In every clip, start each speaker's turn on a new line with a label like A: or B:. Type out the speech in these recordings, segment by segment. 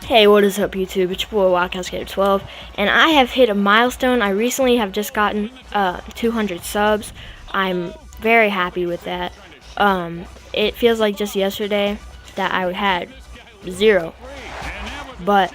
A: Hey, what is up YouTube? It's your boy WildcatSkater12, and I have hit a milestone. I recently have just gotten 200 subs. I'm very happy with that. It feels like just yesterday that I had 0. But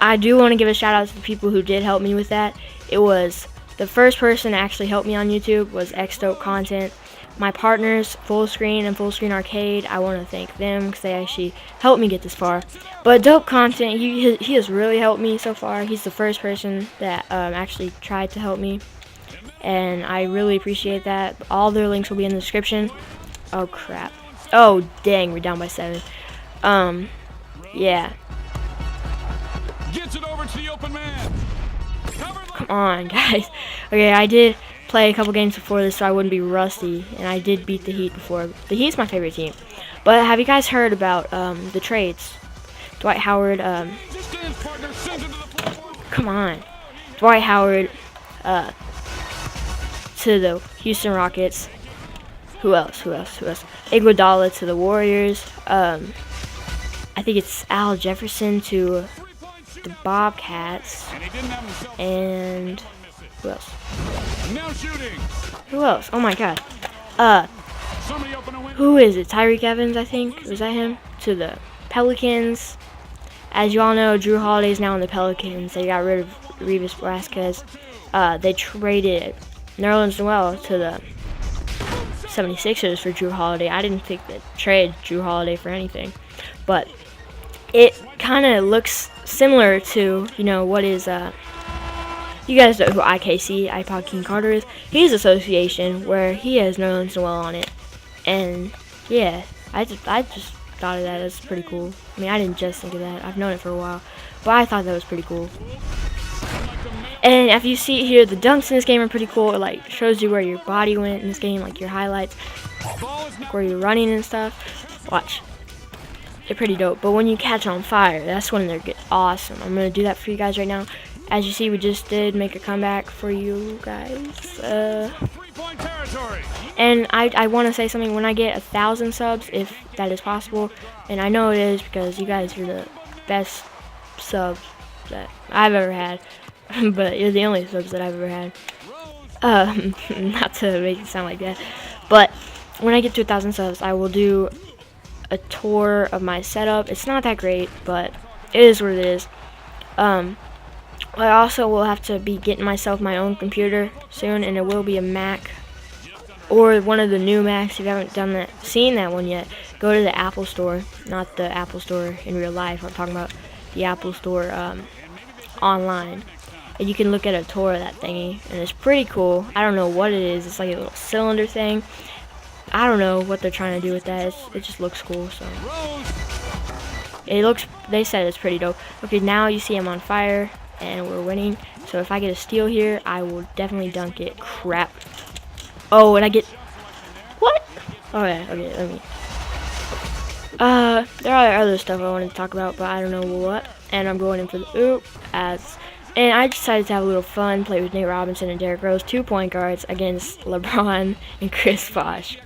A: I do want to give a shout out to the people who did help me with that. It was the first person to actually help me on YouTube was Xdope Content. My partners, Fullscreen and Fullscreen Arcade, I want to thank them because they actually helped me get this far. But Dope Content, he has really helped me so far. He's the first person that actually tried to help me, and I really appreciate that. All their links will be in the description. Oh crap! Oh dang, we're down by 7. Yeah.
B: Gets it over to the open man.
A: Come on, guys. Okay, I did play a couple games before this so I wouldn't be rusty, and I did beat the Heat before. The Heat's my favorite team. But have you guys heard about the trades? Dwight Howard, come on. Dwight Howard to the Houston Rockets. Who else? Iguodala to the Warriors. I think it's Al Jefferson to the Bobcats. And who else? Who else? Oh my god. Who is it? Tyreke Evans, I think. Was that him? To the Pelicans. As you all know, Drew Holiday is now in the Pelicans. They got rid of Revis Vasquez. They traded Nerlens Noel to the 76ers for Drew Holiday. I didn't think that trade Drew Holiday for anything. But it kind of looks similar to, you know, what is you guys know who IKC, iPod King Carter is. He's association where he has Nerlens Noel on it, and yeah, I just thought of that as pretty cool. I mean, I didn't just think of that. I've known it for a while, but I thought that was pretty cool. And if you see here, the dunks in this game are pretty cool. It like shows you where your body went in this game, like your highlights, like where you're running and stuff. Watch. They're pretty dope. But when you catch on fire, that's when they're awesome. I'm going to do that for you guys right now. As you see, we just did make a comeback for you guys. And I want to say something. When I get 1,000 subs, if that is possible, and I know it is because you guys are the best subs that I've ever had. But you're the only subs that I've ever had. Not to make it sound like that. But when I get to 1,000 subs, I will do a tour of my setup. It's not that great, but it is what it is. I also will have to be getting myself my own computer soon, and it will be a Mac or one of the new Macs. If you haven't seen that one yet, go to the Apple Store, not the Apple Store in real life. I'm talking about the Apple Store online, and you can look at a tour of that thingy, and it's pretty cool. I don't know what it is. It's like a little cylinder thing. I don't know what they're trying to do with that. It just looks cool. So they said it's pretty dope. Okay, now you see I'm on fire and we're winning. So if I get a steal here, I will definitely dunk it. Crap. Oh, and I get what? Oh yeah. Okay, let me. There are other stuff I wanted to talk about, but I don't know what. And I'm going in for the oop and I decided to have a little fun, play with Nate Robinson and Derrick Rose, 2 point guards against LeBron and Chris Bosh.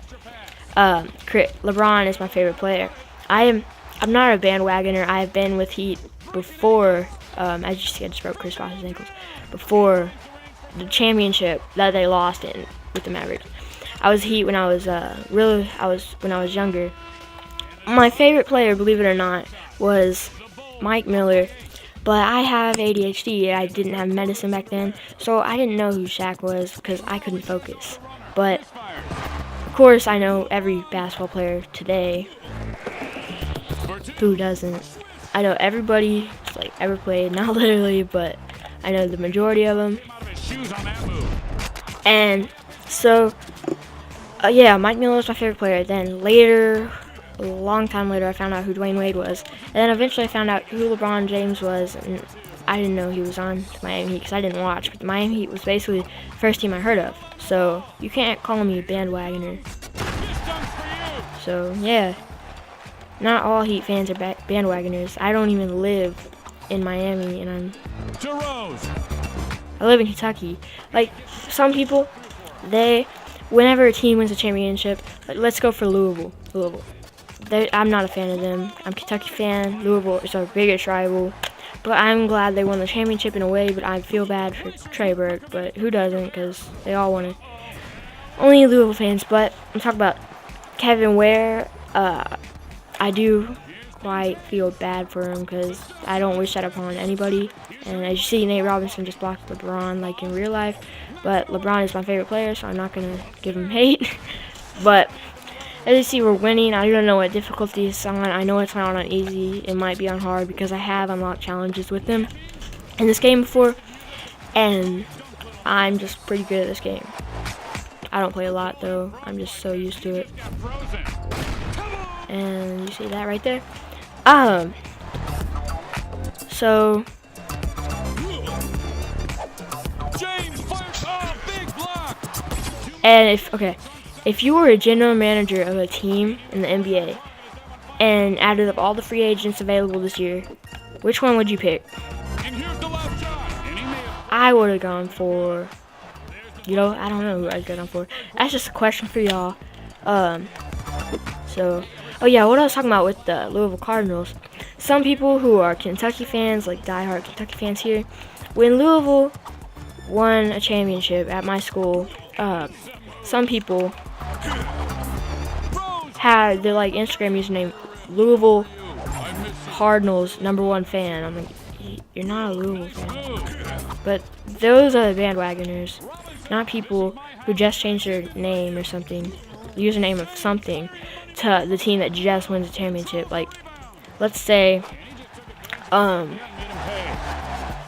A: LeBron is my favorite player. I'm not a bandwagoner. I have been with Heat before. As you see, I just broke Chris Bosh's ankles before the championship that they lost in with the Mavericks. I was Heat when I was when I was younger. My favorite player, believe it or not, was Mike Miller. But I have ADHD. I didn't have medicine back then, so I didn't know who Shaq was because I couldn't focus. But of course, I know every basketball player today. Who doesn't? I know everybody like ever played, not literally, but I know the majority of them. And so, yeah, Mike Miller was my favorite player. Then later, a long time later, I found out who Dwayne Wade was. And then eventually I found out who LeBron James was, and I didn't know he was on Miami Heat because I didn't watch. But the Miami Heat was basically the first team I heard of. So you can't call me a bandwagoner. So, yeah. Not all Heat fans are bandwagoners. I don't even live in Miami, and I live in Kentucky. Like, some people, whenever a team wins a championship, like, let's go for Louisville. I'm not a fan of them. I'm a Kentucky fan. Louisville is our biggest rival. But I'm glad they won the championship in a way, but I feel bad for Trey Burke. But who doesn't? Because they all won it. Only Louisville fans. But I'm talking about Kevin Ware. I do quite feel bad for him because I don't wish that upon anybody. And as you see, Nate Robinson just blocked LeBron like in real life. But LeBron is my favorite player, so I'm not going to give him hate. But as you see, we're winning. I don't know what difficulty it's on. I know it's not on easy. It might be on hard because I have unlocked challenges with them in this game before. And I'm just pretty good at this game. I don't play a lot, though. I'm just so used to it. And you see that right there? So
B: James fires. Oh, big block.
A: and if you were a general manager of a team in the NBA and added up all the free agents available this year, which one would you pick?
B: And here's the left shot. And he made it.
A: I would have gone for, I don't know who I'd gone for. That's just a question for y'all. So, oh yeah, what I was talking about with the Louisville Cardinals. Some people who are Kentucky fans, like diehard Kentucky fans here, when Louisville won a championship at my school, some people had their like Instagram username Louisville Cardinals #1 fan. I'm like, you're not a Louisville fan. But those are the bandwagoners, not people who just changed their name or something, username of something, to the team that just wins the championship. Like, let's say,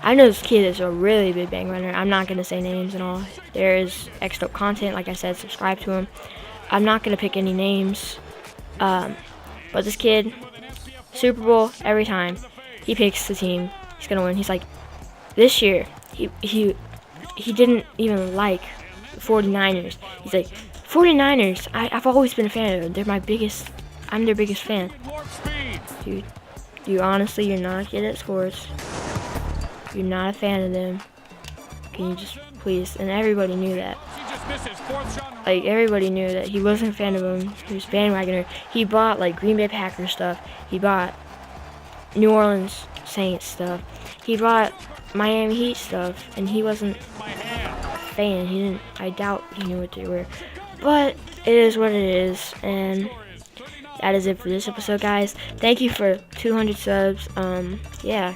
A: I know this kid is a really big bang runner. I'm not gonna say names and all. There is extra content, like I said, subscribe to him. I'm not gonna pick any names, but this kid, Super Bowl every time he picks the team, he's gonna win. He's like, this year he didn't even like the 49ers. He's like, 49ers. I've always been a fan of them. I'm their biggest fan. Dude, you're not good at sports. You're not a fan of them. Can you just please? And everybody knew that. Like, everybody knew that he wasn't a fan of them. He was a bandwagoner. He bought like Green Bay Packers stuff. He bought New Orleans Saints stuff. He bought Miami Heat stuff, and he wasn't a fan. I doubt he knew what they were. But it is what it is, and that is it for this episode, guys. Thank you for 200 subs. Yeah.